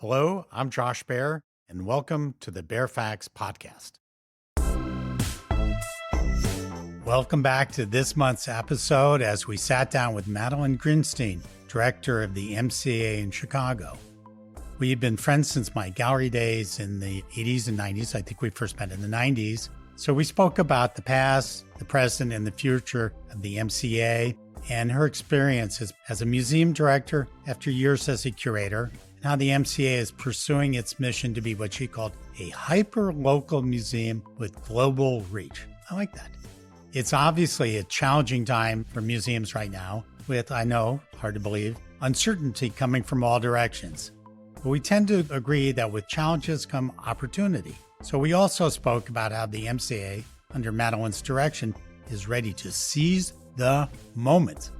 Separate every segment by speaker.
Speaker 1: Hello, I'm Josh Baer, and welcome to the Baer Faxt podcast. Welcome back to this month's episode as we sat down with Madeleine Grynsztejn, director of the MCA in Chicago. We've been friends since my gallery days in the 80s and 90s. I think we first met in the 90s. So we spoke about the past, the present, and the future of the MCA and her experience as a museum director after years as a curator, and how the MCA is pursuing its mission to be what she called a hyper-local museum with global reach. I like that. It's obviously a challenging time for museums right now with, I know, hard to believe, uncertainty coming from all directions. But we tend to agree that with challenges come opportunity. So we also spoke about how the MCA, under Madeleine's direction, is ready to seize the moment.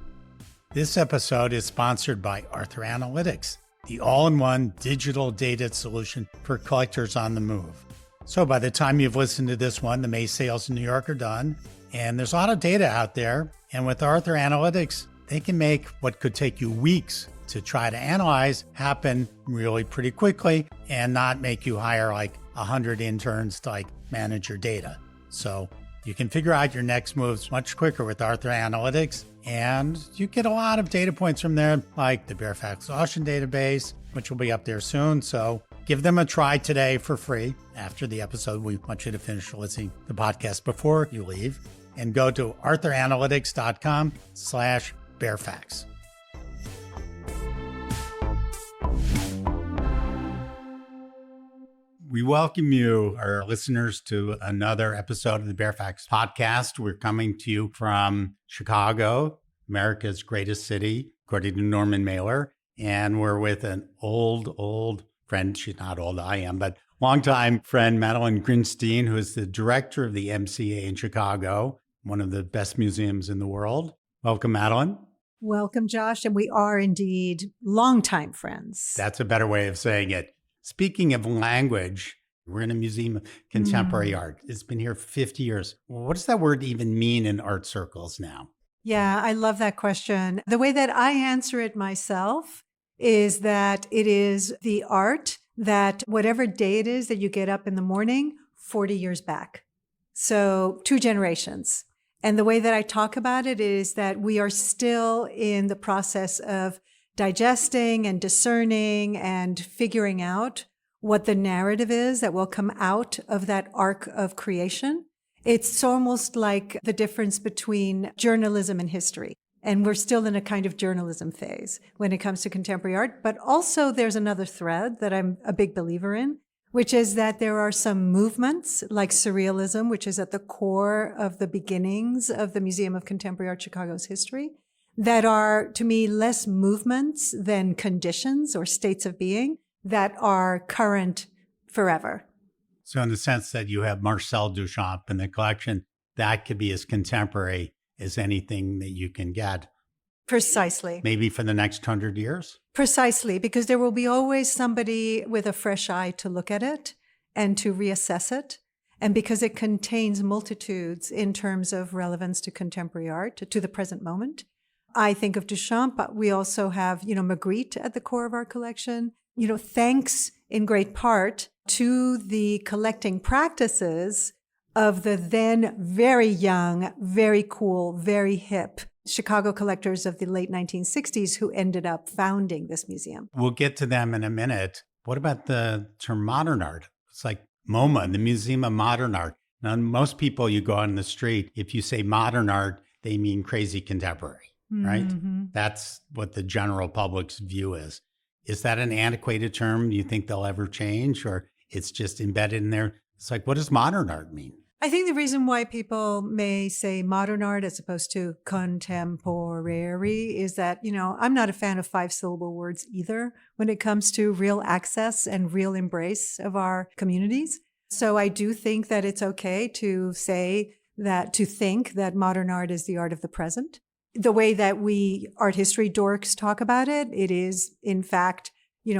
Speaker 1: This episode is sponsored by Arthur Analytics, the all-in-one digital data solution for collectors on the move. So by the time you've listened to this one, the May sales in New York are done, and there's a lot of data out there. And with Arthur Analytics, they can make what could take you weeks to try to analyze happen really pretty quickly and not make you hire like 100 interns to manage your data. So you can figure out your next moves much quicker with Arthur Analytics, and you get a lot of data points from there, like the Baer Faxt auction database, which will be up there soon. So give them a try today for free. After the episode, we want you to finish listening to the podcast before you leave, and go to arthuranalytics.com/BaerFaxt. We welcome you, our listeners, to another episode of the Baer Faxt podcast. We're coming to you from Chicago, America's greatest city, according to Norman Mailer. And we're with an old friend. She's not old, I am, but longtime friend, Madeleine Grynsztejn, who is the director of the MCA in Chicago, one of the best museums in the world. Welcome, Madeleine.
Speaker 2: Welcome, Josh. And we are indeed longtime friends.
Speaker 1: That's a better way of saying it. Speaking of language, we're in a museum of contemporary art. It's been here 50 years. What does that word even mean in art circles now?
Speaker 2: Yeah, I love that question. The way that I answer it myself is that it is the art that whatever day it is that you get up in the morning, 40 years back. So 2 generations. And the way that I talk about it is that we are still in the process of digesting and discerning and figuring out what the narrative is that will come out of that arc of creation. It's almost like the difference between journalism and history. And we're still in a kind of journalism phase when it comes to contemporary art. But also there's another thread that I'm a big believer in, which is that there are some movements like surrealism, which is at the core of the beginnings of the Museum of Contemporary Art Chicago's history, that are, to me, less movements than conditions or states of being that are current forever.
Speaker 1: So in the sense that you have Marcel Duchamp in the collection, that could be as contemporary as anything that you can get.
Speaker 2: Precisely.
Speaker 1: Maybe for the next 100 years?
Speaker 2: Precisely, because there will be always somebody with a fresh eye to look at it and to reassess it. And because it contains multitudes in terms of relevance to contemporary art, to the present moment. I think of Duchamp, but we also have, Magritte at the core of our collection. Thanks in great part to the collecting practices of the then very young, very cool, very hip Chicago collectors of the late 1960s who ended up founding this museum.
Speaker 1: We'll get to them in a minute. What about the term modern art? It's like MoMA, the Museum of Modern Art. Now, most people you go on the street, if you say modern art, they mean crazy contemporary. Right?
Speaker 2: Mm-hmm.
Speaker 1: That's what the general public's view is. Is that an antiquated term? Do you think they'll ever change, or it's just embedded in there? It's like, what does modern art mean?
Speaker 2: I think the reason why people may say modern art as opposed to contemporary is that, I'm not a fan of 5-syllable words either when it comes to real access and real embrace of our communities. So I do think that it's okay to think that modern art is the art of the present. The way that we art history dorks talk about it, it is, in fact,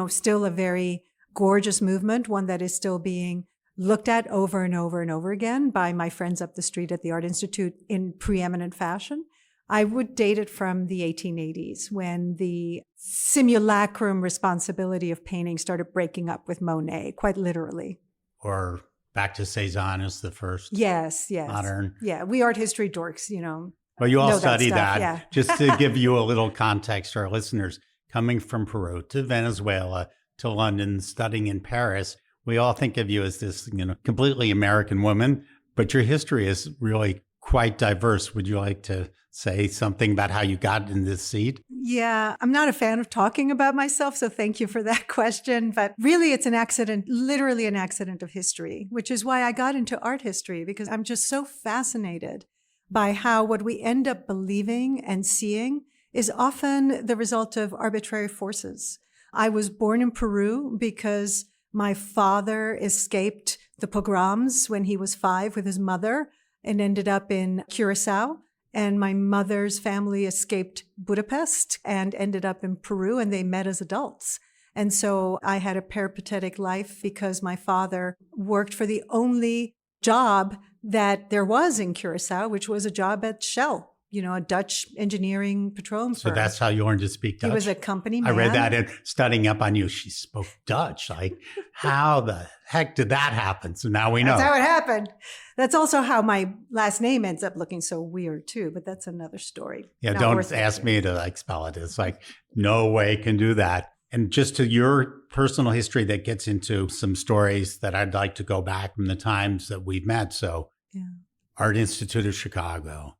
Speaker 2: still a very gorgeous movement, one that is still being looked at over and over and over again by my friends up the street at the Art Institute in preeminent fashion. I would date it from the 1880s when the simulacrum responsibility of painting started breaking up with Monet, quite literally.
Speaker 1: Or back to Cézanne as the first
Speaker 2: Yes.
Speaker 1: modern.
Speaker 2: Yeah, we art history dorks,
Speaker 1: Well, you all
Speaker 2: know
Speaker 1: study
Speaker 2: stuff,
Speaker 1: that.
Speaker 2: yeah.
Speaker 1: Just to give you a little context to our listeners, coming from Peru to Venezuela to London, studying in Paris, we all think of you as this, completely American woman, but your history is really quite diverse. Would you like to say something about how you got in this seat?
Speaker 2: Yeah, I'm not a fan of talking about myself, so thank you for that question. But really, it's an accident, literally an accident of history, which is why I got into art history, because I'm just so fascinated by how what we end up believing and seeing is often the result of arbitrary forces. I was born in Peru because my father escaped the pogroms when he was 5 with his mother and ended up in Curacao. And my mother's family escaped Budapest and ended up in Peru, and they met as adults. And so I had a peripatetic life because my father worked for the only job that there was in Curacao, which was a job at Shell, a Dutch engineering petroleum firm.
Speaker 1: So that's how you learned to speak Dutch?
Speaker 2: He was a company man.
Speaker 1: I read that in studying up on you. She spoke Dutch. Like, how the heck did that happen? So now we know.
Speaker 2: That's how it happened. That's also how my last name ends up looking so weird too, but that's another story.
Speaker 1: Yeah,
Speaker 2: Not
Speaker 1: don't
Speaker 2: worth
Speaker 1: ask
Speaker 2: it.
Speaker 1: me to spell it. It's like, no way can do that. And just to your personal history, that gets into some stories that I'd like to go back from the times that we've met. So
Speaker 2: Yeah.
Speaker 1: Art Institute of Chicago,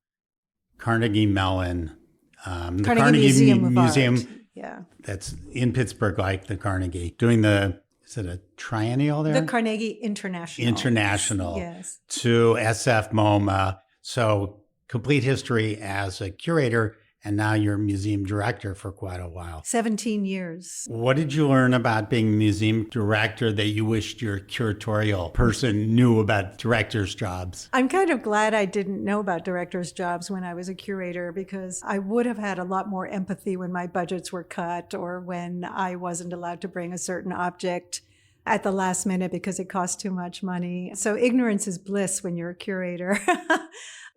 Speaker 1: Carnegie Mellon, the
Speaker 2: Carnegie Museum of
Speaker 1: Museum
Speaker 2: Art. Yeah.
Speaker 1: that's in Pittsburgh, like the Carnegie, doing is it a triennial there?
Speaker 2: The Carnegie International. Yes.
Speaker 1: To SF MoMA. So complete history as a curator, and now you're museum director for quite a while.
Speaker 2: 17 years.
Speaker 1: What did you learn about being museum director that you wished your curatorial person knew about director's jobs?
Speaker 2: I'm kind of glad I didn't know about director's jobs when I was a curator, because I would have had a lot more empathy when my budgets were cut or when I wasn't allowed to bring a certain object at the last minute because it cost too much money. So ignorance is bliss when you're a curator.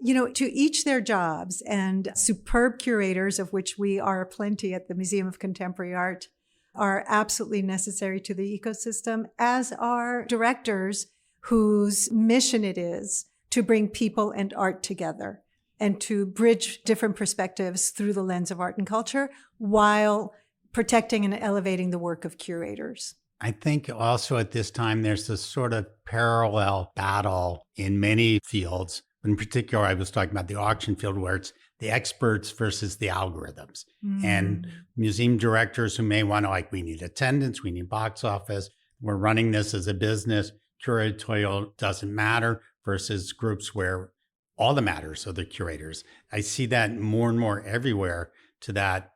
Speaker 2: To each their jobs, and superb curators, of which we are plenty at the Museum of Contemporary Art, are absolutely necessary to the ecosystem, as are directors whose mission it is to bring people and art together and to bridge different perspectives through the lens of art and culture while protecting and elevating the work of curators.
Speaker 1: I think also at this time, there's this sort of parallel battle in many fields. In particular, I was talking about the auction field, where it's the experts versus the algorithms. And museum directors who may want to, we need attendance, we need box office, we're running this as a business, curatorial doesn't matter, versus groups where all that matters are the curators. I see that more and more everywhere, to that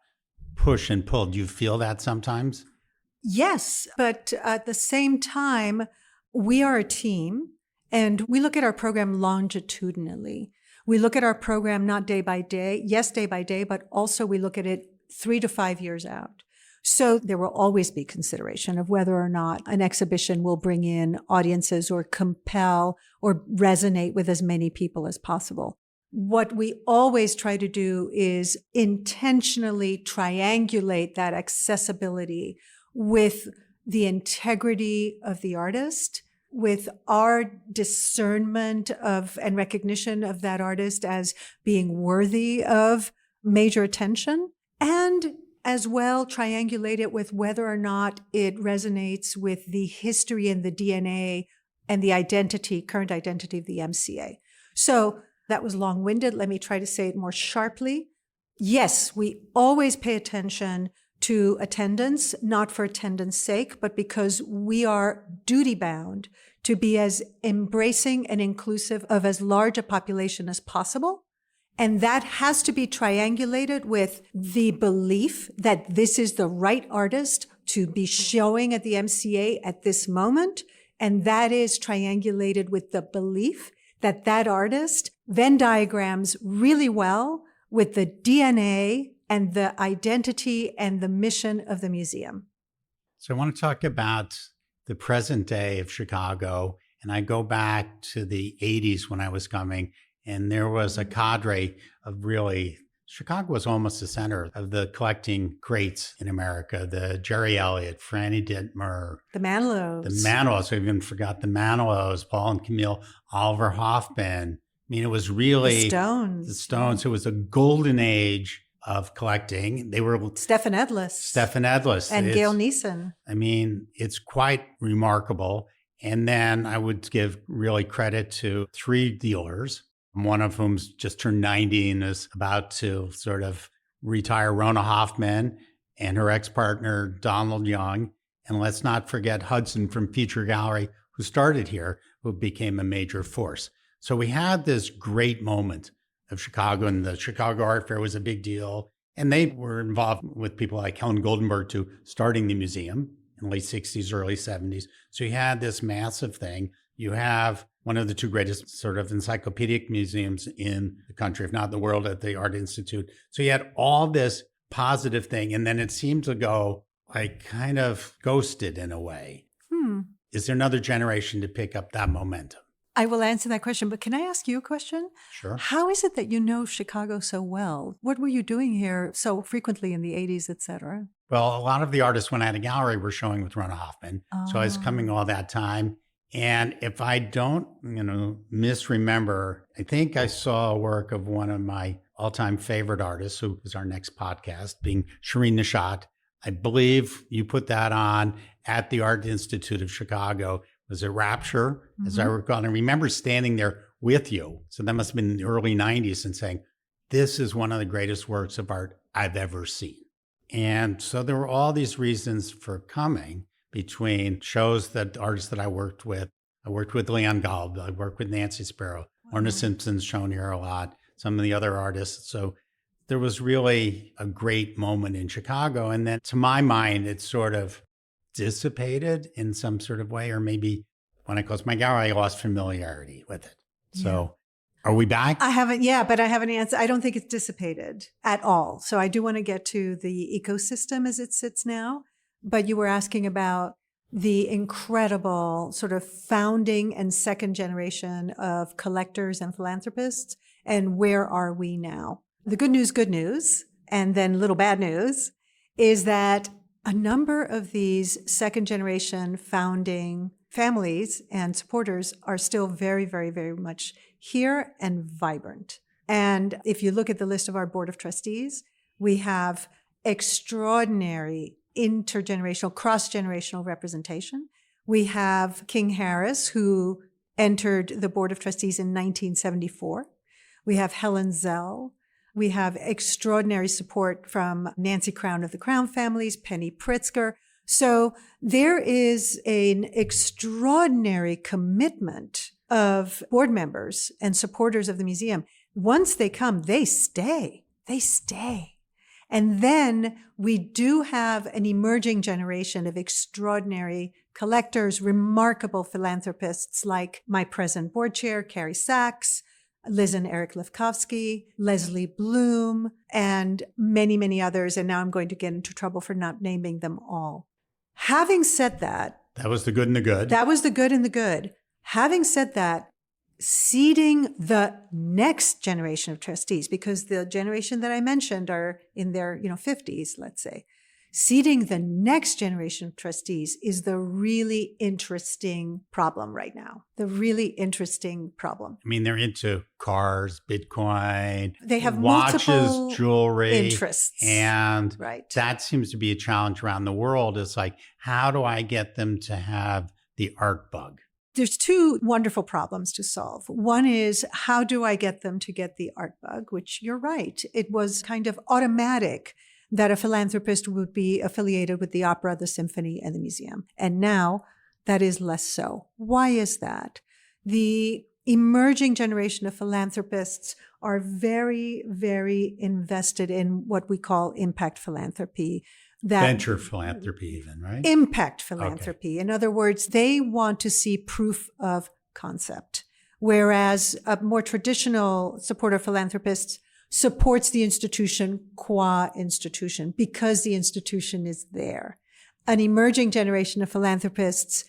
Speaker 1: push and pull. Do you feel that sometimes?
Speaker 2: Yes, but at the same time, we are a team. And we look at our program longitudinally. We look at our program not day by day, yes, day by day, but also we look at it 3 to 5 years out. So there will always be consideration of whether or not an exhibition will bring in audiences or compel or resonate with as many people as possible. What we always try to do is intentionally triangulate that accessibility with the integrity of the artist, with our discernment of and recognition of that artist as being worthy of major attention, and as well triangulate it with whether or not it resonates with the history and the DNA and the current identity of the MCA. So that was long-winded. Let me try to say it more sharply. Yes, we always pay attention to attendance, not for attendance sake, but because we are duty-bound to be as embracing and inclusive of as large a population as possible. And that has to be triangulated with the belief that this is the right artist to be showing at the MCA at this moment. And that is triangulated with the belief that that artist Venn diagrams really well with the DNA and the identity and the mission of the museum.
Speaker 1: So I want to talk about the present day of Chicago. And I go back to the 80s when I was coming, and there was a cadre of really Chicago was almost the center of the collecting greats in America. The Jerry Elliott, Franny Dittmer.
Speaker 2: The Manilows.
Speaker 1: I even forgot the Manilows, Paul and Camille, Oliver Hoffman. I mean, it was really
Speaker 2: The
Speaker 1: Stones. It was a golden age of collecting. They were
Speaker 2: Stefan Edlis. And Gail Neeson.
Speaker 1: I mean, it's quite remarkable. And then I would give really credit to 3 dealers, one of whom's just turned 90 and is about to sort of retire, Rona Hoffman, and her ex-partner, Donald Young. And let's not forget Hudson from Feature Gallery, who started here, who became a major force. So we had this great moment of Chicago, and the Chicago Art Fair was a big deal. And they were involved with people like Helen Goldenberg too, starting the museum in the late 60s, early 70s. So you had this massive thing. You have one of the 2 greatest sort of encyclopedic museums in the country, if not the world, at the Art Institute. So you had all this positive thing, and then it seemed to go like kind of ghosted in a way. Is there another generation to pick up that momentum?
Speaker 2: I will answer that question, but can I ask you a question?
Speaker 1: Sure.
Speaker 2: How is it that you know Chicago so well? What were you doing here so frequently in the 80s, et cetera?
Speaker 1: Well, a lot of the artists when I had a gallery were showing with Rona Hoffman. So I was coming all that time. And if I don't, misremember, I think I saw a work of one of my all-time favorite artists, who is our next podcast, being Shireen Nishat. I believe you put that on at the Art Institute of Chicago. Was it Rapture, as I recall? And I remember standing there with you. So that must have been in the early 90s and saying, this is one of the greatest works of art I've ever seen. And so there were all these reasons for coming between shows that artists that I worked with. I worked with Leon Galb. I worked with Nancy Sparrow. Orna Simpson's shown here a lot. Some of the other artists. So there was really a great moment in Chicago. And then to my mind, it sort of dissipated in some sort of way, or maybe when I closed my gallery, I lost familiarity with it. So are we back?
Speaker 2: I haven't answered. I don't think it's dissipated at all. So I do want to get to the ecosystem as it sits now. But you were asking about the incredible sort of founding and second generation of collectors and philanthropists. And where are we now? The good news, and then little bad news, is that a number of these second generation founding families and supporters are still very, very, very much here and vibrant. And if you look at the list of our board of trustees, we have extraordinary intergenerational, cross-generational representation. We have King Harris, who entered the board of trustees in 1974. We have Helen Zell. We have extraordinary support from Nancy Crown of the Crown families, Penny Pritzker. So there is an extraordinary commitment of board members and supporters of the museum. Once they come, they stay. They stay. And then we do have an emerging generation of extraordinary collectors, remarkable philanthropists like my present board chair, Carrie Sachs, Liz and Eric Lefkowski, Leslie Bloom, and many, many others. And now I'm going to get into trouble for not naming them all. Having said that,
Speaker 1: that was the good and the good.
Speaker 2: That was the good and the good. Having said that, seeding the next generation of trustees, because the generation that I mentioned are in their 50s, let's say. Seeding the next generation of trustees is the really interesting problem right now. The really interesting problem.
Speaker 1: I mean, they're into cars, Bitcoin.
Speaker 2: They have
Speaker 1: watches,
Speaker 2: multiple
Speaker 1: jewelry,
Speaker 2: interests.
Speaker 1: And
Speaker 2: right.
Speaker 1: That seems to be a challenge around the world. It's like, how do I get them to have the art bug?
Speaker 2: There's 2 wonderful problems to solve. One is, how do I get them to get the art bug? Which you're right. It was kind of automatic that a philanthropist would be affiliated with the opera, the symphony, and the museum. And now that is less so. Why is that? The emerging generation of philanthropists are very, very invested in what we call impact philanthropy.
Speaker 1: Venture philanthropy even, right?
Speaker 2: Impact philanthropy. Okay. In other words, they want to see proof of concept, whereas a more traditional supporter philanthropist supports the institution qua institution because the institution is there. An emerging generation of philanthropists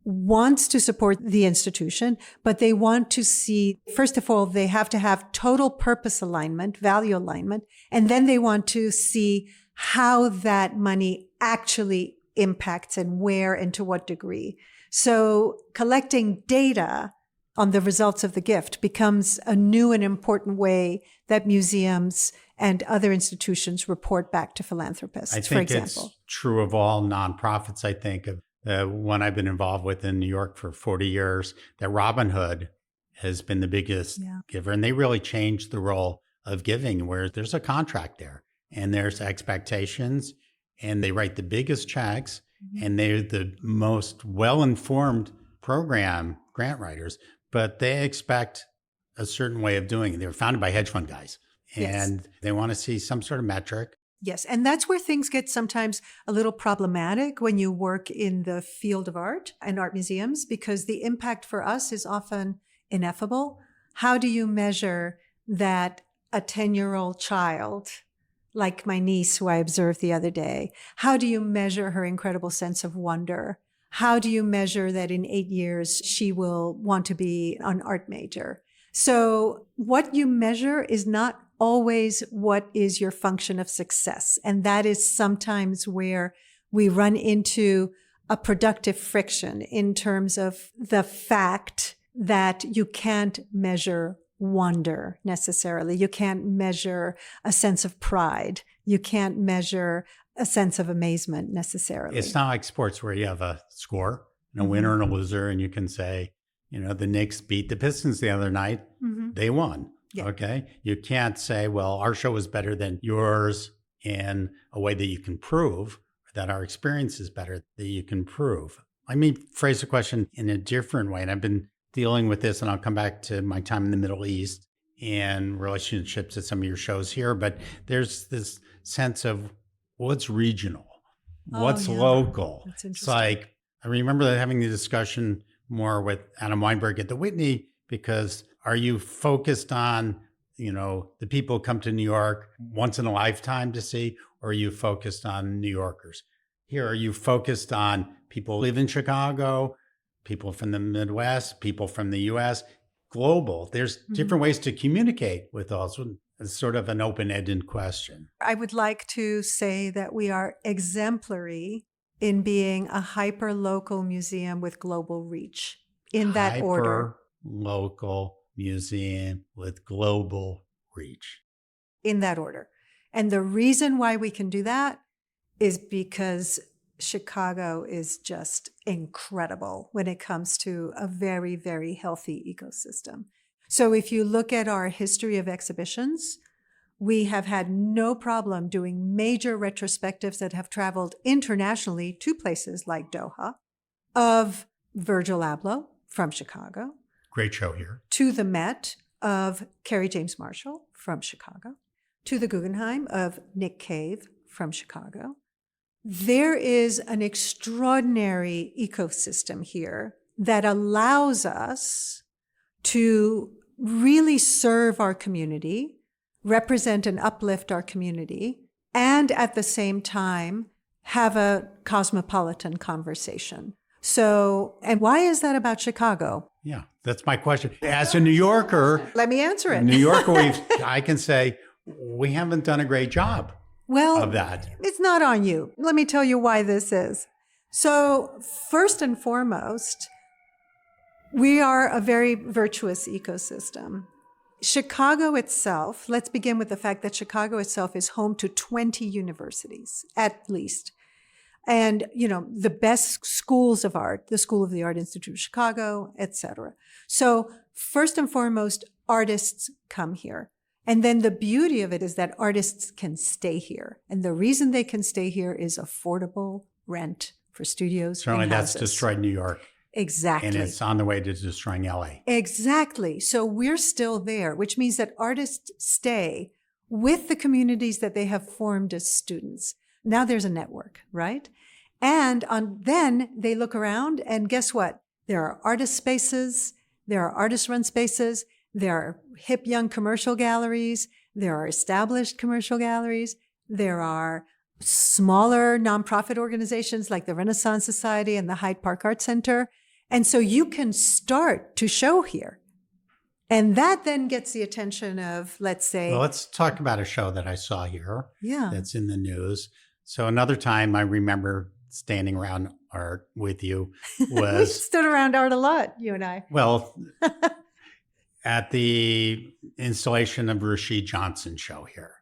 Speaker 2: wants to support the institution, but they want to see, first of all, they have to have total purpose alignment, value alignment, and then they want to see how that money actually impacts and where and to what degree. So collecting data on the results of the gift becomes a new and important way that museums and other institutions report back to philanthropists,
Speaker 1: I think
Speaker 2: for example.
Speaker 1: it's true of all nonprofits. I think of the one I've been involved with in New York for 40 years, that Robinhood has been the biggest giver. And they really changed the role of giving, where there's a contract there and there's expectations and they write the biggest checks and they're the most well-informed program grant writers, but they expect a certain way of doing it. They were founded by hedge fund guys and they want to see some sort of metric.
Speaker 2: Yes. And that's where things get sometimes a little problematic when you work in the field of art and art museums, because the impact for us is often ineffable. How do you measure that a 10-year-old child, like my niece who I observed the other day, how do you measure her incredible sense of wonder? How do you measure that in 8 years she will want to be an art major? So what you measure is not always what is your function of success. And that is sometimes where we run into a productive friction in terms of the fact that you can't measure wonder necessarily. You can't measure a sense of pride. You can't measure a sense of amazement necessarily.
Speaker 1: It's not like sports where you have a score and a winner and a loser, and you can say, you know, the Knicks beat the Pistons the other night. They won. Yeah. Okay. You can't say, well, our show is better than yours in a way that you can prove, or that our experience is better that you can prove. Let me phrase the question in a different way. And I've been dealing with this, and I'll come back to my time in the Middle East and relationships at some of your shows here. But there's this sense of what's regional, what's local. It's like, I remember having the discussion more with Adam Weinberg at the Whitney, because are you focused on, you know, the people who come to New York once in a lifetime to see, or are you focused on New Yorkers? Here, are you focused on people who live in Chicago, people from the Midwest, people from the US, global? There's different ways to communicate with us. It's sort of an open-ended question.
Speaker 2: I would like to say that we are exemplary in being a hyper-local museum with global reach, in that order.
Speaker 1: Hyper-local museum with global reach.
Speaker 2: In that order. And the reason why we can do that is because Chicago is just incredible when it comes to a very, very healthy ecosystem. So if you look at our history of exhibitions, we have had no problem doing major retrospectives that have traveled internationally to places like Doha, of Virgil Abloh from Chicago.
Speaker 1: Great show here.
Speaker 2: To the Met of Kerry James Marshall from Chicago. To the Guggenheim of Nick Cave from Chicago. There is an extraordinary ecosystem here that allows us to really serve our community, represent and uplift our community, and at the same time have a cosmopolitan conversation. So, and why is that about Chicago?
Speaker 1: Yeah, that's my question. As a New Yorker,
Speaker 2: let me answer it.
Speaker 1: New Yorker, I can say we haven't done a great job of that.
Speaker 2: It's not on you. Let me tell you why this is. So, first and foremost, we are a very virtuous ecosystem. Chicago itself, let's begin with the fact that Chicago itself is home to 20 universities, at least. And, you know, the best schools of art, the School of the Art Institute of Chicago, et cetera. So first and foremost, artists come here. And then the beauty of it is that artists can stay here. And the reason they can stay here is affordable rent for studios.
Speaker 1: Certainly that's destroyed New York.
Speaker 2: Exactly.
Speaker 1: And it's on the way to destroying LA.
Speaker 2: Exactly. So we're still there, which means that artists stay with the communities that they have formed as students. Now there's a network, right? And then they look around and guess what? There are artist spaces, there are artist-run spaces, there are hip young commercial galleries, there are established commercial galleries, there are smaller nonprofit organizations like the Renaissance Society and the Hyde Park Art Center. And so you can start to show here. And that then gets the attention of, let's say.
Speaker 1: Well, let's talk about a show that I saw here.
Speaker 2: Yeah.
Speaker 1: That's in the news. So another time I remember standing around art with you
Speaker 2: We
Speaker 1: was,
Speaker 2: stood around art a lot, you and I.
Speaker 1: well, at the installation of Rashid Johnson's show here.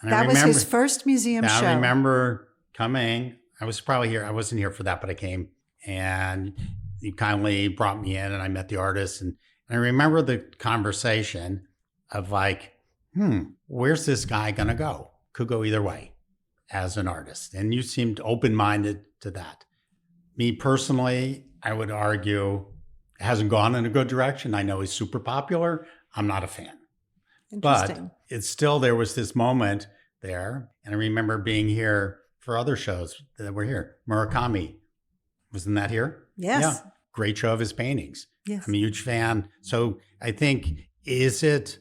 Speaker 1: And
Speaker 2: That was his first museum show.
Speaker 1: I remember coming. I was probably here. I wasn't here for that, but I came, and you kindly brought me in, and I met the artist. And I remember the conversation of like, where's this guy going to go? Could go either way as an artist. And you seemed open-minded to that. Me personally, I would argue it hasn't gone in a good direction. I know he's super popular. I'm not a fan.
Speaker 2: Interesting.
Speaker 1: But it's still, there was this moment there. And I remember being here for other shows that were here. Murakami, wasn't that here?
Speaker 2: Yes.
Speaker 1: Yeah. Great show of his paintings.
Speaker 2: Yes.
Speaker 1: I'm a huge fan. So I think, is it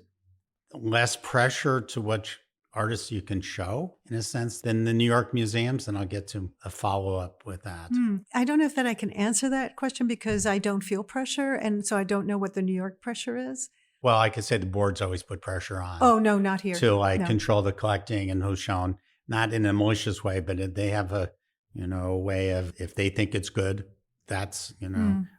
Speaker 1: less pressure to which artists you can show in a sense than the New York museums? And I'll get to a follow-up with that.
Speaker 2: I don't know if that I can answer that question because I don't feel pressure. And so I don't know what the New York pressure is.
Speaker 1: Well, I could say the boards always put pressure on.
Speaker 2: Oh, no, not here.
Speaker 1: To like
Speaker 2: No.
Speaker 1: control the collecting and who's shown, not in a malicious way, but they have a, way of, if they think it's good, that's,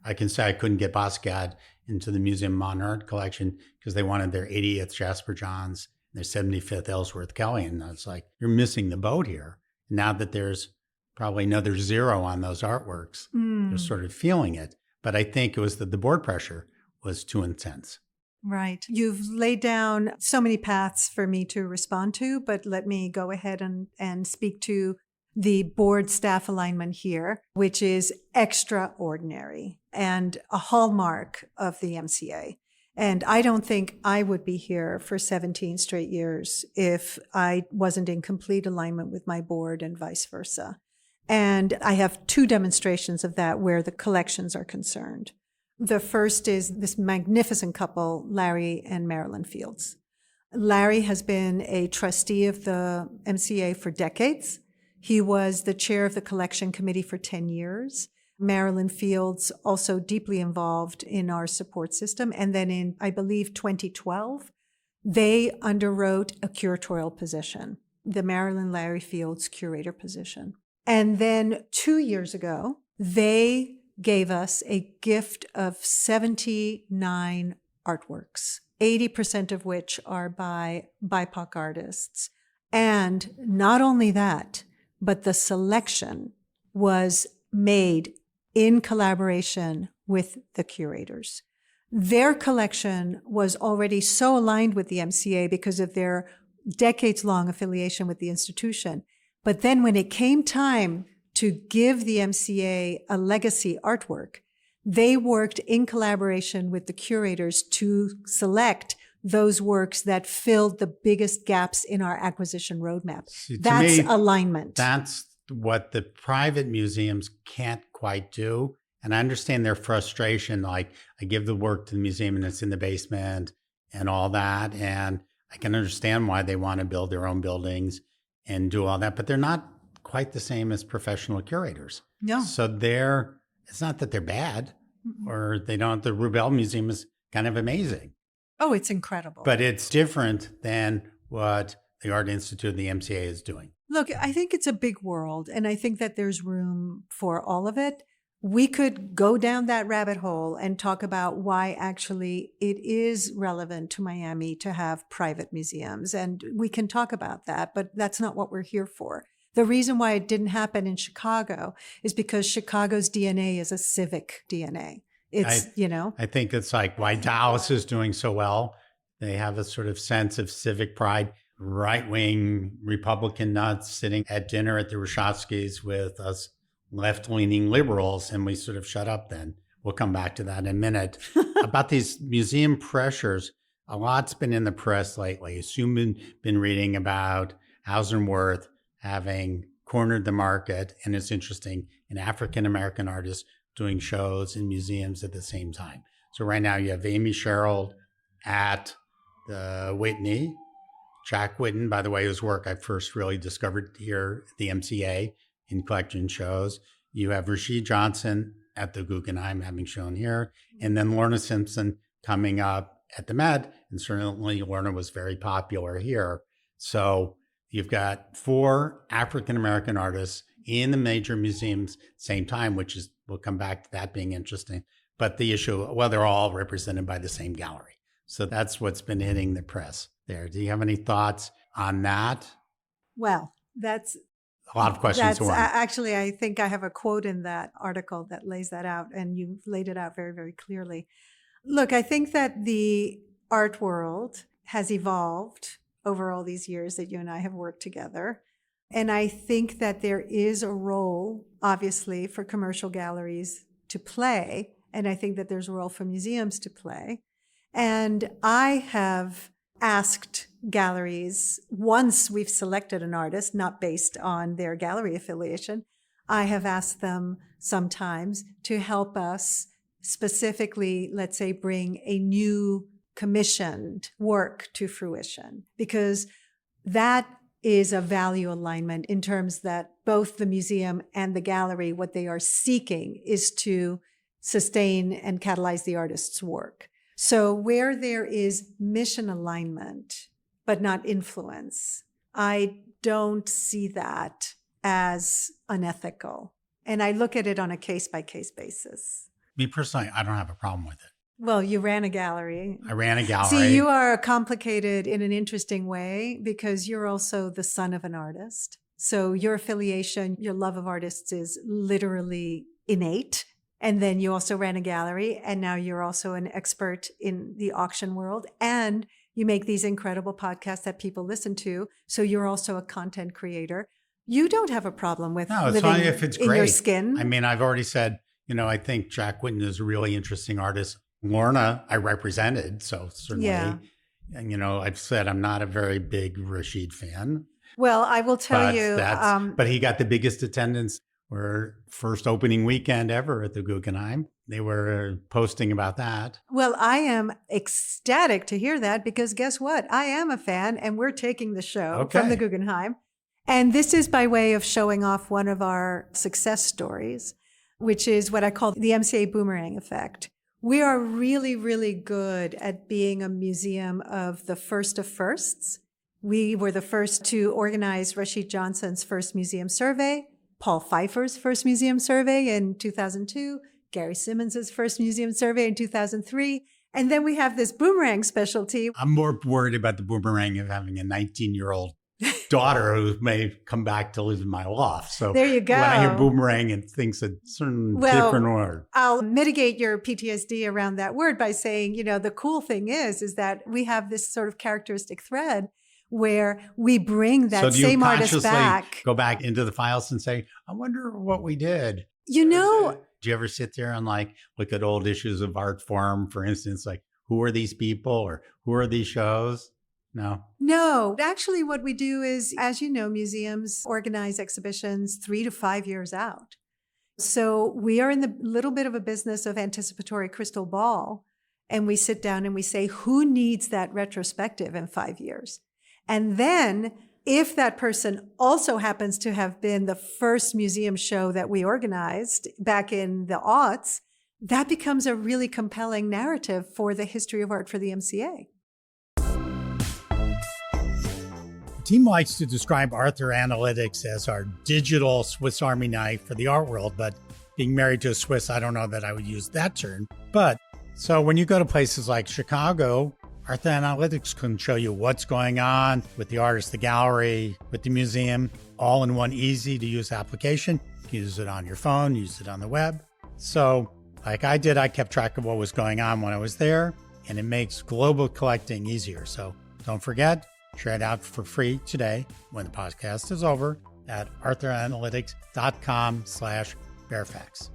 Speaker 1: I can say I couldn't get Basquiat into the Museum of Modern Art collection because they wanted their 80th Jasper Johns, their 75th Ellsworth Kelly. And it's like, you're missing the boat here. Now that there's probably another zero on those artworks, they're sort of feeling it. But I think it was that the board pressure was too intense.
Speaker 2: Right. You've laid down so many paths for me to respond to, but let me go ahead and speak to the board staff alignment here, which is extraordinary and a hallmark of the MCA. And I don't think I would be here for 17 straight years if I wasn't in complete alignment with my board and vice versa. And I have two demonstrations of that where the collections are concerned. The first is this magnificent couple, Larry and Marilyn Fields. Larry has been a trustee of the MCA for decades. He was the chair of the collection committee for 10 years. Marilyn Fields also deeply involved in our support system. And then in, I believe, 2012, they underwrote a curatorial position, the Marilyn Larry Fields curator position. And then 2 years ago, they gave us a gift of 79 artworks, 80% of which are by BIPOC artists. And not only that, but the selection was made in collaboration with the curators. Their collection was already so aligned with the MCA because of their decades-long affiliation with the institution. But then when it came time to give the MCA a legacy artwork, they worked in collaboration with the curators to select those works that filled the biggest gaps in our acquisition roadmap.
Speaker 1: See,
Speaker 2: That's
Speaker 1: me,
Speaker 2: alignment.
Speaker 1: That's what the private museums can't quite do. And I understand their frustration. Like, I give the work to the museum and it's in the basement and all that. And I can understand why they want to build their own buildings and do all that, but they're not quite the same as professional curators.
Speaker 2: No.
Speaker 1: So it's not that they're bad or they don't. The Rubel Museum is kind of amazing.
Speaker 2: Oh, it's incredible.
Speaker 1: But it's different than what the Art Institute of the MCA is doing.
Speaker 2: Look, I think it's a big world, and I think that there's room for all of it. We could go down that rabbit hole and talk about why actually it is relevant to Miami to have private museums, and we can talk about that, but that's not what we're here for. The reason why it didn't happen in Chicago is because Chicago's DNA is a civic DNA. I
Speaker 1: think it's like why Dallas is doing so well. They have a sort of sense of civic pride. Right-wing Republican nuts sitting at dinner at the Rashofskys with us left-leaning liberals, and we sort of shut up then. We'll come back to that in a minute. About these museum pressures, a lot's been in the press lately. You've been reading about Hauser and Wirth having cornered the market, and it's interesting, an African-American artist doing shows in museums at the same time. So right now you have Amy Sherrill at the Whitney, Jack Whitten, by the way, whose work I first really discovered here at the MCA in collection shows. You have Rashid Johnson at the Guggenheim, having shown here, and then Lorna Simpson coming up at the Met. And certainly Lorna was very popular here. So you've got 4 African-American artists in the major museums same time, which is, we'll come back to that being interesting. But the issue, well, they're all represented by the same gallery. So that's what's been hitting the press there. Do you have any thoughts on that?
Speaker 2: Well, that's
Speaker 1: a lot of questions.
Speaker 2: Actually, I think I have a quote in that article that lays that out, and you laid it out very, very clearly. Look, I think that the art world has evolved over all these years that you and I have worked together. And I think that there is a role, obviously, for commercial galleries to play. And I think that there's a role for museums to play. And I have asked galleries, once we've selected an artist, not based on their gallery affiliation, I have asked them sometimes to help us specifically, let's say, bring a new commissioned work to fruition, because that is a value alignment in terms that both the museum and the gallery, what they are seeking is to sustain and catalyze the artist's work. So where there is mission alignment, but not influence, I don't see that as unethical. And I look at it on a case-by-case basis.
Speaker 1: Me personally, I don't have a problem with it.
Speaker 2: Well, you ran a gallery.
Speaker 1: I ran a gallery.
Speaker 2: See, you are complicated in an interesting way because you're also the son of an artist. So your affiliation, your love of artists is literally innate. And then you also ran a gallery, and now you're also an expert in the auction world. And you make these incredible podcasts that people listen to. So you're also a content creator. You don't have a problem with living
Speaker 1: if it's
Speaker 2: in
Speaker 1: great.
Speaker 2: Your skin.
Speaker 1: I mean, I've already said, I think Jack Whitten is a really interesting artist. Lorna, I represented, so certainly.
Speaker 2: Yeah.
Speaker 1: And, I've said I'm not a very big Rashid fan.
Speaker 2: Well, I will tell you.
Speaker 1: But he got the biggest attendance for first opening weekend ever at the Guggenheim. They were posting about that.
Speaker 2: Well, I am ecstatic to hear that because guess what? I am a fan, and we're taking the show from the Guggenheim. And this is by way of showing off one of our success stories, which is what I call the MCA boomerang effect. We are really, really good at being a museum of the first of firsts. We were the first to organize Rashid Johnson's first museum survey, Paul Pfeiffer's first museum survey in 2002, Gary Simmons's first museum survey in 2003. And then we have this boomerang specialty.
Speaker 1: I'm more worried about the boomerang of having a 19-year-old daughter who may come back to live in my loft. So
Speaker 2: there you go.
Speaker 1: When I hear boomerang, it thinks a certain different word.
Speaker 2: I'll mitigate your PTSD around that word by saying, the cool thing is that we have this sort of characteristic thread where we bring that same artist back.
Speaker 1: Go back into the files and say, I wonder what we did.
Speaker 2: Do
Speaker 1: you ever sit there and look at old issues of Art Forum, for instance, who are these people or who are these shows? No.
Speaker 2: Actually, what we do is, as you know, museums organize exhibitions 3 to 5 years out. So we are in the little bit of a business of anticipatory crystal ball. And we sit down and we say, who needs that retrospective in 5 years? And then if that person also happens to have been the first museum show that we organized back in the aughts, that becomes a really compelling narrative for the history of art for the MCA.
Speaker 1: The team likes to describe Arthur Analytics as our digital Swiss Army knife for the art world, but being married to a Swiss, I don't know that I would use that term. But so when you go to places like Chicago, Arthur Analytics can show you what's going on with the artist, the gallery, with the museum, all in one easy to use application. You can use it on your phone, use it on the web. So like I did, I kept track of what was going on when I was there, and it makes global collecting easier. So don't forget, try it out for free today when the podcast is over at arthuranalytics.com/Baer Faxt.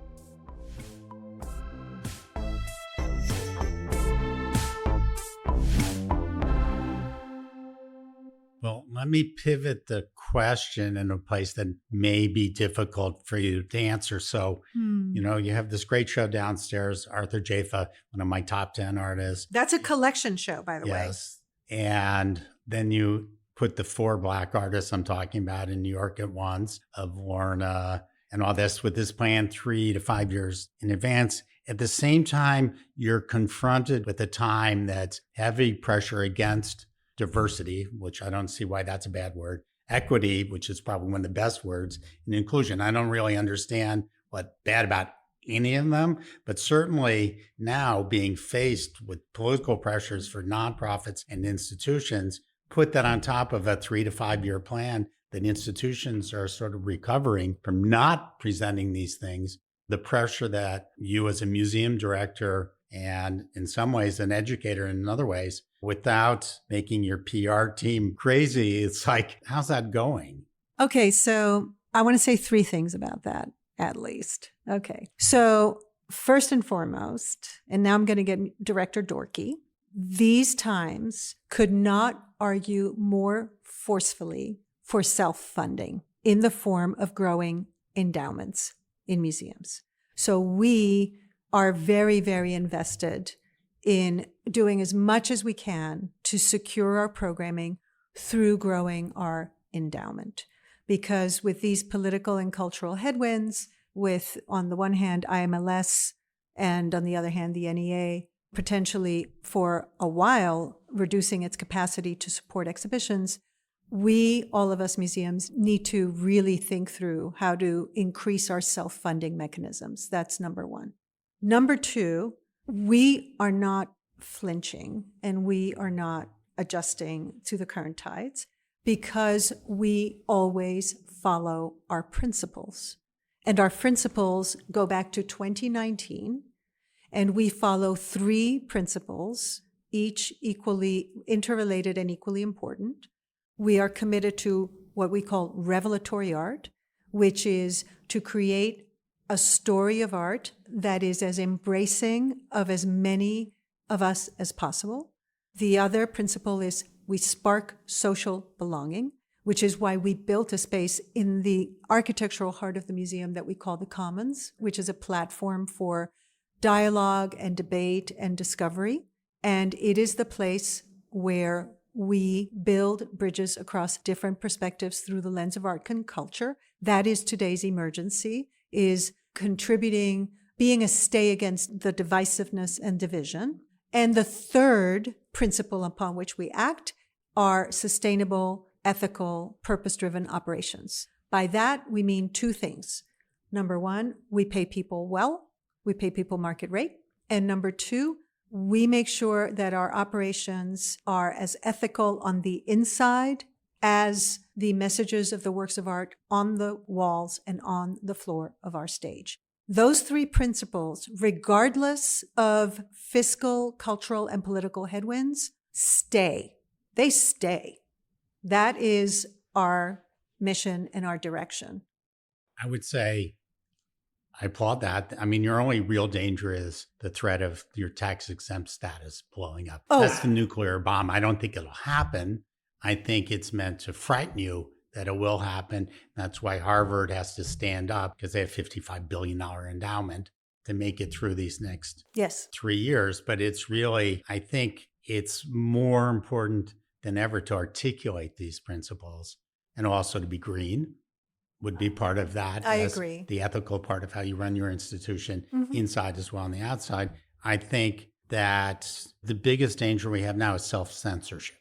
Speaker 1: Well, let me pivot the question in a place that may be difficult for you to answer. So, you have this great show downstairs, Arthur Jaffa, one of my top 10 artists.
Speaker 2: That's a collection show, by the way.
Speaker 1: Yes. And then you put the 4 Black artists I'm talking about in New York at once, of Lorna and all this with this plan 3 to 5 years in advance. At the same time, you're confronted with a time that's heavy pressure against diversity, which I don't see why that's a bad word, equity, which is probably one of the best words, and inclusion. I don't really understand what's bad about any of them, but certainly now being faced with political pressures for nonprofits and institutions, put that on top of a 3 to 5 year plan that institutions are sort of recovering from not presenting these things. The pressure that you as a museum director and in some ways an educator in other ways, without making your PR team crazy, it's like, how's that going?
Speaker 2: Okay, so I want to say 3 things about that, at least. Okay, so first and foremost, and now I'm going to get Director Dorky, these times could not argue more forcefully for self-funding in the form of growing endowments in museums. So we are very, very invested in doing as much as we can to secure our programming through growing our endowment. Because with these political and cultural headwinds, with, on the one hand, IMLS, and on the other hand, the NEA, potentially for a while reducing its capacity to support exhibitions, we, all of us museums, need to really think through how to increase our self-funding mechanisms. That's number one. Number two, we are not flinching and we are not adjusting to the current tides because we always follow our principles. And our principles go back to 2019, and we follow 3 principles, each equally interrelated and equally important. We are committed to what we call revelatory art, which is to create a story of art that is as embracing of as many of us as possible. The other principle is we spark social belonging, which is why we built a space in the architectural heart of the museum that we call the Commons, which is a platform for dialogue and debate and discovery. And it is the place where we build bridges across different perspectives through the lens of art and culture. That is today's emergency, is contributing, being a stay against the divisiveness and division. And the third principle upon which we act are sustainable, ethical, purpose-driven operations. By that, we mean 2 things. Number 1, we pay people well. We pay people market rate. And number 2, we make sure that our operations are as ethical on the inside as the messages of the works of art on the walls and on the floor of our stage. Those 3 principles, regardless of fiscal, cultural, and political headwinds, stay. They stay. That is our mission and our direction.
Speaker 1: I would say I applaud that. I mean, your only real danger is the threat of your tax-exempt status blowing up.
Speaker 2: Oh.
Speaker 1: That's the nuclear bomb. I don't think it'll happen. I think it's meant to frighten you that it will happen. That's why Harvard has to stand up because they have $55 billion endowment to make it through these next 3 years. But it's really, I think it's more important than ever to articulate these principles and also to be green would be part of that.
Speaker 2: I agree.
Speaker 1: The ethical part of how you run your institution inside as well on the outside. I think that the biggest danger we have now is self-censorship,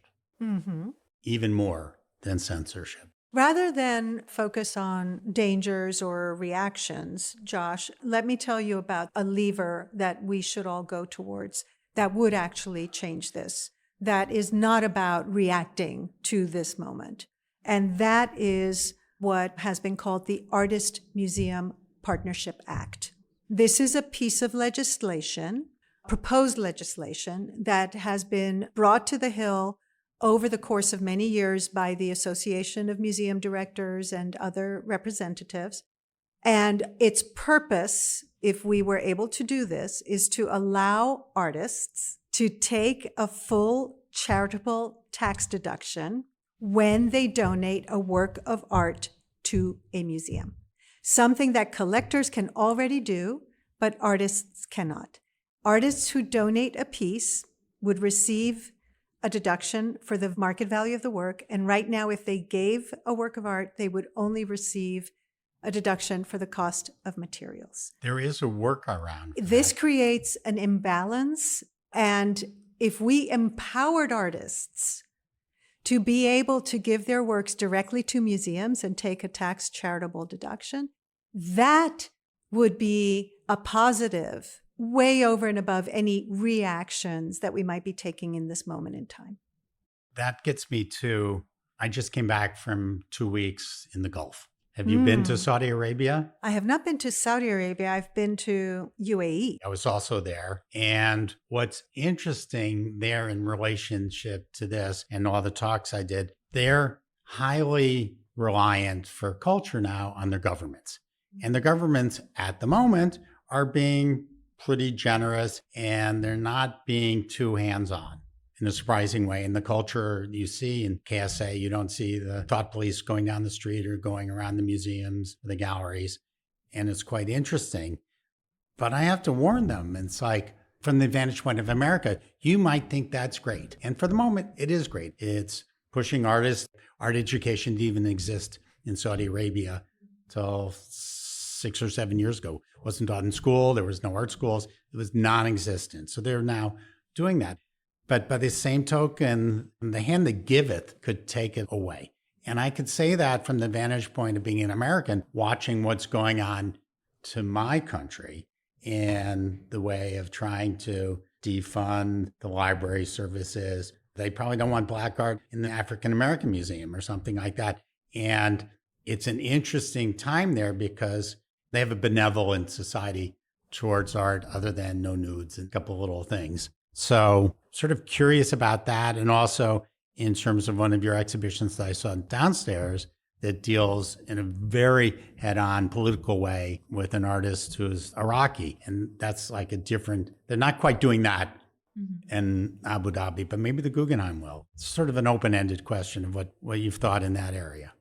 Speaker 1: even more than censorship.
Speaker 2: Rather than focus on dangers or reactions, Josh, let me tell you about a lever that we should all go towards that would actually change this, that is not about reacting to this moment. And that is what has been called the Artist Museum Partnership Act. This is a piece of legislation, proposed legislation, that has been brought to the Hill over the course of many years by the Association of Museum Directors and other representatives. And its purpose, if we were able to do this, is to allow artists to take a full charitable tax deduction when they donate a work of art to a museum. Something that collectors can already do, but artists cannot. Artists who donate a piece would receive a deduction for the market value of the work. And right now, if they gave a work of art, they would only receive a deduction for the cost of materials.
Speaker 1: There is a workaround.
Speaker 2: This creates an imbalance. And if we empowered artists to be able to give their works directly to museums and take a tax charitable deduction, that would be a positive, way over and above any reactions that we might be taking in this moment in time.
Speaker 1: That gets me to, I just came back from 2 weeks in the Gulf. Have you been to Saudi Arabia?
Speaker 2: I have not been to Saudi Arabia. I've been to UAE.
Speaker 1: I was also there. And what's interesting there in relationship to this and all the talks I did, they're highly reliant for culture now on their governments. And the governments at the moment are being pretty generous and they're not being too hands-on in a surprising way. In the culture you see in KSA, you don't see the thought police going down the street or going around the museums, the galleries. And it's quite interesting. But I have to warn them. It's like, from the vantage point of America, you might think that's great. And for the moment, it is great. It's pushing artists. Art education didn't even exist in Saudi Arabia till 6 or 7 years ago. It wasn't taught in school. There was no art schools. It was non-existent. So they're now doing that. But by the same token, the hand that giveth could take it away. And I could say that from the vantage point of being an American, watching what's going on to my country in the way of trying to defund the library services. They probably don't want black art in the African American Museum or something like that. And it's an interesting time there because they have a benevolent society towards art other than no nudes and a couple little things. So sort of curious about that. And also in terms of one of your exhibitions that I saw downstairs that deals in a very head-on political way with an artist who's Iraqi. And that's like a different, they're not quite doing that in Abu Dhabi, but maybe the Guggenheim will. It's sort of an open-ended question of what you've thought in that area.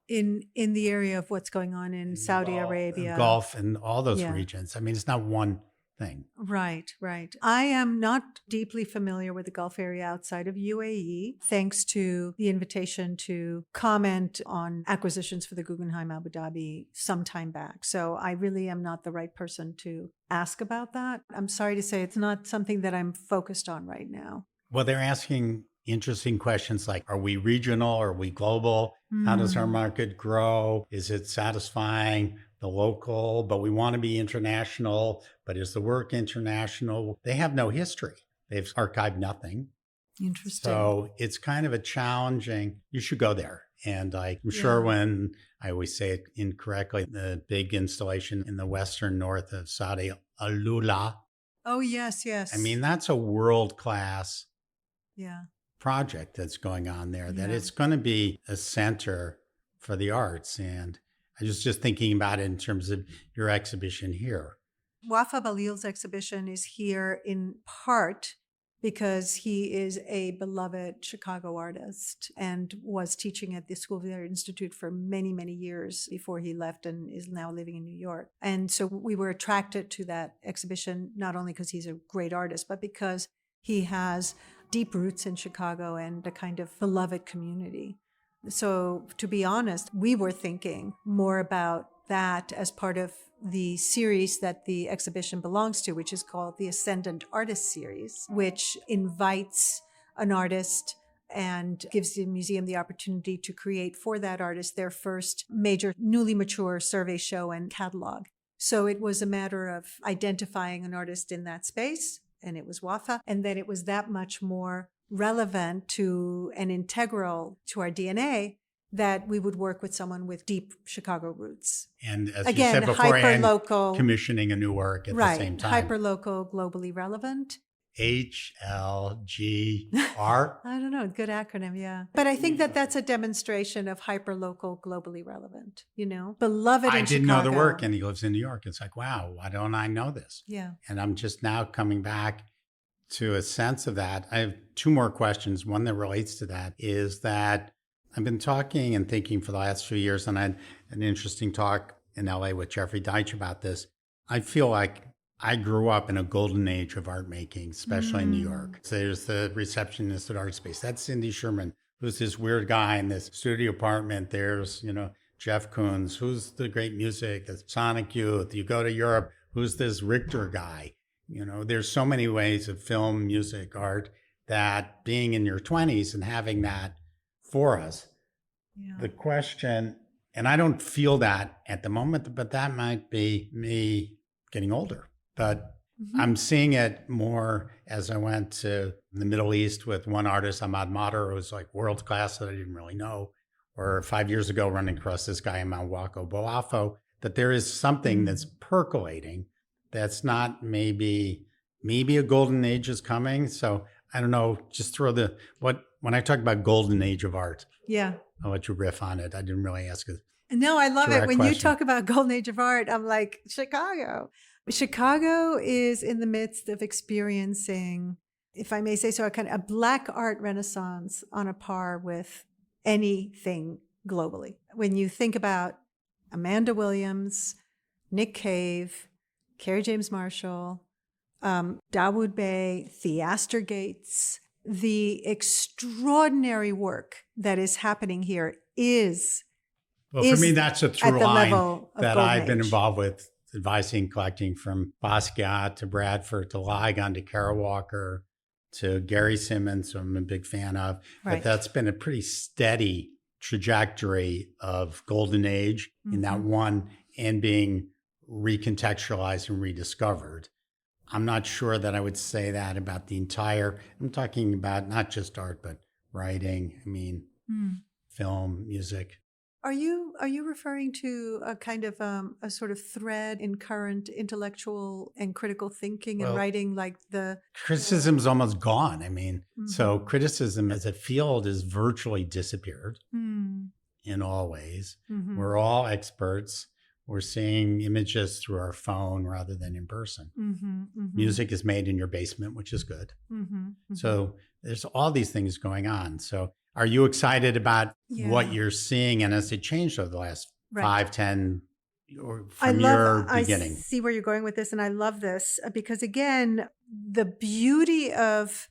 Speaker 2: In the area of what's going on in Saudi Arabia.
Speaker 1: Gulf and all those regions. I mean, it's not one thing.
Speaker 2: Right. I am not deeply familiar with the Gulf area outside of UAE, thanks to the invitation to comment on acquisitions for the Guggenheim Abu Dhabi some time back. So I really am not the right person to ask about that. I'm sorry to say it's not something that I'm focused on right now.
Speaker 1: Well, they're asking interesting questions like, are we regional? Are we global? How does our market grow? Is it satisfying the local? But we want to be international. But is the work international? They have no history. They've archived nothing.
Speaker 2: Interesting.
Speaker 1: So it's kind of a challenging, you should go there. And I'm sure when, I always say it incorrectly, the big installation in the western north of Saudi, Alula.
Speaker 2: Oh, yes.
Speaker 1: I mean, that's a world-class project that's going on there, that it's going to be a center for the arts. And I was just thinking about it in terms of your exhibition here.
Speaker 2: Wafa Balil's exhibition is here in part because he is a beloved Chicago artist and was teaching at the School of the Art Institute for many, many years before he left and is now living in New York. And so we were attracted to that exhibition, not only because he's a great artist, but because he has deep roots in Chicago and a kind of beloved community. So to be honest, we were thinking more about that as part of the series that the exhibition belongs to, which is called the Ascendant Artist Series, which invites an artist and gives the museum the opportunity to create for that artist their first major newly mature survey show and catalog. So it was a matter of identifying an artist in that space, and it was Wafa, and then it was that much more relevant to and integral to our DNA that we would work with someone with deep Chicago roots.
Speaker 1: And as
Speaker 2: Again,
Speaker 1: you said beforehand,
Speaker 2: hyperlocal,
Speaker 1: commissioning a new work at the same time.
Speaker 2: Hyperlocal, globally relevant.
Speaker 1: HLGR?
Speaker 2: I don't know, good acronym, yeah. But I think that that's a demonstration of hyperlocal, globally relevant, beloved in Chicago.
Speaker 1: I didn't know the work, and he lives in New York. It's like, wow, why don't I know this?
Speaker 2: Yeah.
Speaker 1: And I'm just now coming back to a sense of that. I have two more questions. One that relates to that is that I've been talking and thinking for the last few years, and I had an interesting talk in LA with Jeffrey Deitch about this. I feel like I grew up in a golden age of art making, especially in New York. So there's the receptionist at Art Space. That's Cindy Sherman, who's this weird guy in this studio apartment. There's, Jeff Koons, who's the great music, the Sonic Youth. You go to Europe, who's this Richter guy? There's so many ways of film, music, art, that being in your 20s and having that for us.
Speaker 2: Yeah.
Speaker 1: The question, and I don't feel that at the moment, but that might be me getting older. But I'm seeing it more as I went to the Middle East with one artist, Ahmad Mater, who was like world class that I didn't really know. Or 5 years ago, running across this guy in Mount Waco Boafo, that there is something that's percolating that's not maybe a golden age is coming. So I don't know, just throw when I talk about golden age of art,
Speaker 2: Yeah.
Speaker 1: I'll let you riff on it. I didn't really ask it.
Speaker 2: No, I love it.
Speaker 1: Direct
Speaker 2: When you
Speaker 1: question.
Speaker 2: talk about golden age of art, I'm like, Chicago. Chicago is in the midst of experiencing, if I may say so, a Black art renaissance on a par with anything globally. When you think about Amanda Williams, Nick Cave, Kerry James Marshall, Dawood Bey, Theaster Gates, the extraordinary work that is happening here is
Speaker 1: Well, for me, that's a
Speaker 2: at
Speaker 1: through
Speaker 2: the
Speaker 1: line
Speaker 2: level of
Speaker 1: that
Speaker 2: golden
Speaker 1: I've been
Speaker 2: age.
Speaker 1: involved with, advising, collecting, from Basquiat to Bradford to Ligon to Kara Walker to Gary Simmons, who I'm a big fan of.
Speaker 2: Right.
Speaker 1: But that's been a pretty steady trajectory of golden age in that one and being recontextualized and rediscovered. I'm not sure that I would say that about the entire, I'm talking about not just art, but writing, film, music.
Speaker 2: Are you referring to a kind of a sort of thread in current intellectual and critical thinking and
Speaker 1: Well,
Speaker 2: writing, like the
Speaker 1: Criticism's almost gone. So criticism as a field has virtually disappeared in all ways. We're all experts. We're seeing images through our phone rather than in person. Music is made in your basement, which is good. So there's all these things going on. So are you excited about what you're seeing, and has it changed over the last 5, 10, or from your beginning?
Speaker 2: I see where you're going with this, and I love this because, again, the beauty of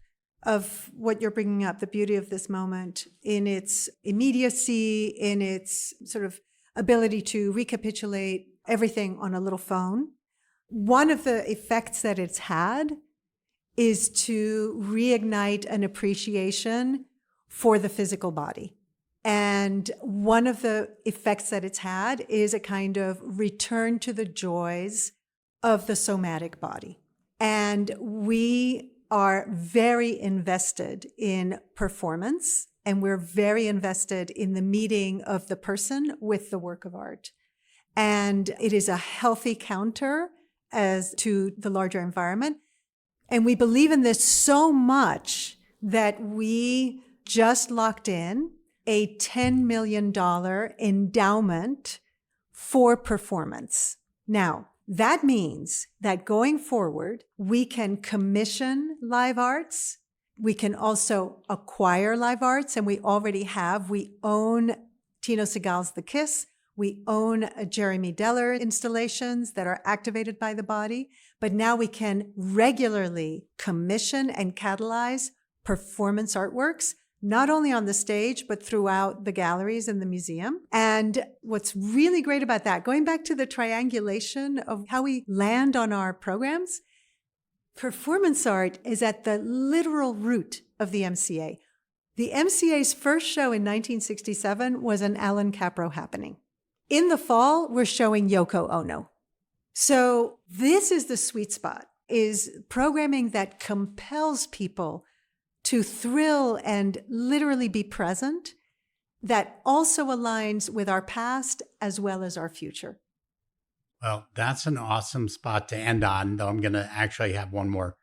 Speaker 2: what you're bringing up, the beauty of this moment in its immediacy, in its sort of ability to recapitulate everything on a little phone. One of the effects that it's had is to reignite an appreciation for the physical body. And one of the effects that it's had is a kind of return to the joys of the somatic body. And we are very invested in performance, and we're very invested in the meeting of the person with the work of art. And it is a healthy counter as to the larger environment. And we believe in this so much that we just locked in a $10 million endowment for performance. Now, that means that going forward, we can commission live arts. We can also acquire live arts, and we already have. We own Tino Segal's The Kiss. We own Jeremy Deller installations that are activated by the body. But now we can regularly commission and catalyze performance artworks, not only on the stage, but throughout the galleries in the museum. And what's really great about that, going back to the triangulation of how we land on our programs, performance art is at the literal root of the MCA. The MCA's first show in 1967 was an Alan Capro happening. In the fall, we're showing Yoko Ono. So this is the sweet spot, is programming that compels people to thrill and literally be present, that also aligns with our past as well as our future.
Speaker 1: Well, that's an awesome spot to end on, though I'm going to actually have one more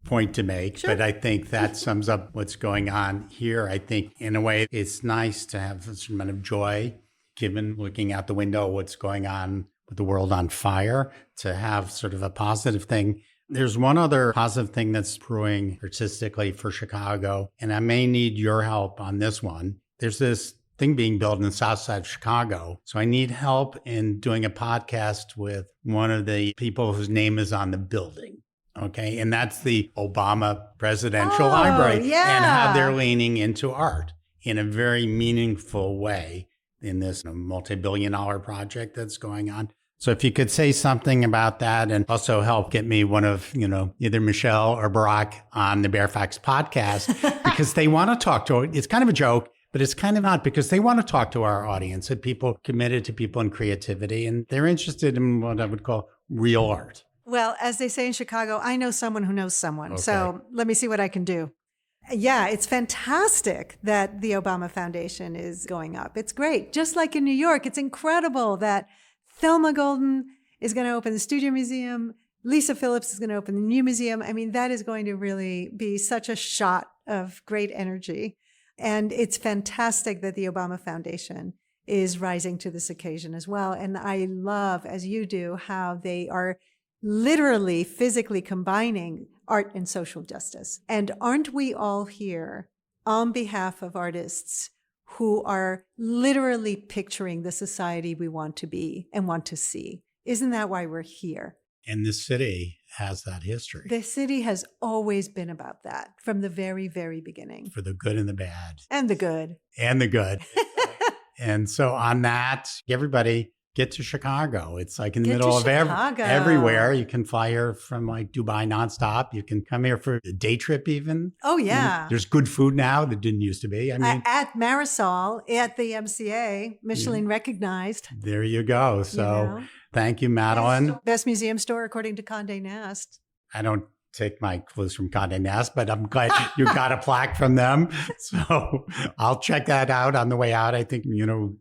Speaker 1: point to make.
Speaker 2: Sure.
Speaker 1: But I think that sums up what's going on here. I think, in a way, it's nice to have this amount of joy, given looking out the window, what's going on with the world on fire, to have sort of a positive thing. There's one other positive thing that's brewing artistically for Chicago, and I may need your help on this one. There's this thing being built in the south side of Chicago. So I need help in doing a podcast with one of the people whose name is on the building. Okay. And that's the Obama Presidential Library.
Speaker 2: Yeah.
Speaker 1: And how they're leaning into art in a very meaningful way in this multi-billion-dollar project that's going on. So if you could say something about that and also help get me one of, either Michelle or Barack on the Baer Faxt podcast, because they want to talk to, it's kind of a joke, but it's kind of not, because they want to talk to our audience and people committed to people and creativity, and they're interested in what I would call real art.
Speaker 2: Well, as they say in Chicago, I know someone who knows someone.
Speaker 1: Okay.
Speaker 2: So let me see what I can do. Yeah, it's fantastic that the Obama Foundation is going up. It's great. Just like in New York, it's incredible that Thelma Golden is going to open the Studio Museum. Lisa Phillips is going to open the new museum. I mean, that is going to really be such a shot of great energy. And it's fantastic that the Obama Foundation is rising to this occasion as well. And I love, as you do, how they are literally physically combining art and social justice. And aren't we all here on behalf of artists who are literally picturing the society we want to be and want to see? Isn't that why we're here?
Speaker 1: And this city has that history.
Speaker 2: The city has always been about that from the very, very beginning.
Speaker 1: For the good and the bad.
Speaker 2: And the good.
Speaker 1: And the good. And so on that, everybody get to Chicago. It's like in the middle of everywhere. You can fly here from like Dubai nonstop. You can come here for a day trip even.
Speaker 2: Oh, yeah.
Speaker 1: There's good food now that didn't used to be. I mean,
Speaker 2: at Marisol, at the MCA, Michelin recognized.
Speaker 1: There you go. So thank you, Madeleine.
Speaker 2: Best museum store, according to Condé Nast.
Speaker 1: I don't take my clues from Condé Nast, but I'm glad you got a plaque from them. So I'll check that out on the way out. I think,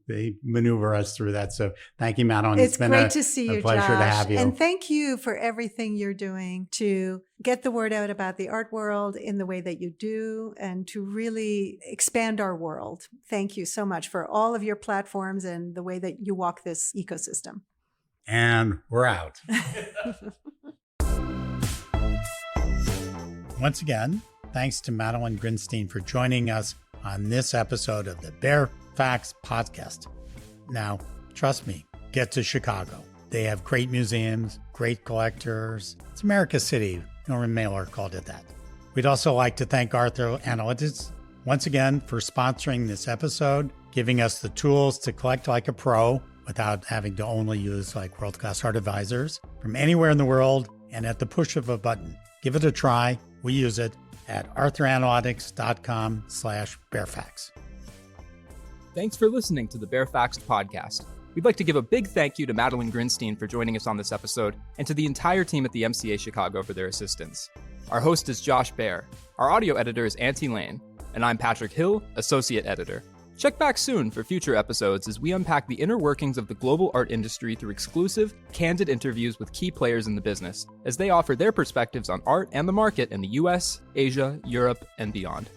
Speaker 1: they maneuver us through that. So thank you, Madeleine.
Speaker 2: It's been great to see you,
Speaker 1: a pleasure
Speaker 2: Josh.
Speaker 1: to have you.
Speaker 2: And thank you for everything you're doing to get the word out about the art world in the way that you do and to really expand our world. Thank you so much for all of your platforms and the way that you walk this ecosystem.
Speaker 1: And we're out. Once again, thanks to Madeleine Grynsztejn for joining us on this episode of the Baer Faxt podcast. Now, trust me, get to Chicago. They have great museums, great collectors. It's America's city. Norman Mailer called it that. We'd also like to thank Arthur Analytics once again for sponsoring this episode, giving us the tools to collect like a pro without having to only use like world-class art advisors from anywhere in the world and at the push of a button. Give it a try. We use it at arthuranalytics.com/BaerFaxt.
Speaker 3: Thanks for listening to the Baer Faxt podcast. We'd like to give a big thank you to Madeleine Grynsztejn for joining us on this episode and to the entire team at the MCA Chicago for their assistance. Our host is Josh Baer. Our audio editor is Auntie Lane. And I'm Patrick Hill, associate editor. Check back soon for future episodes as we unpack the inner workings of the global art industry through exclusive, candid interviews with key players in the business, as they offer their perspectives on art and the market in the US, Asia, Europe, and beyond.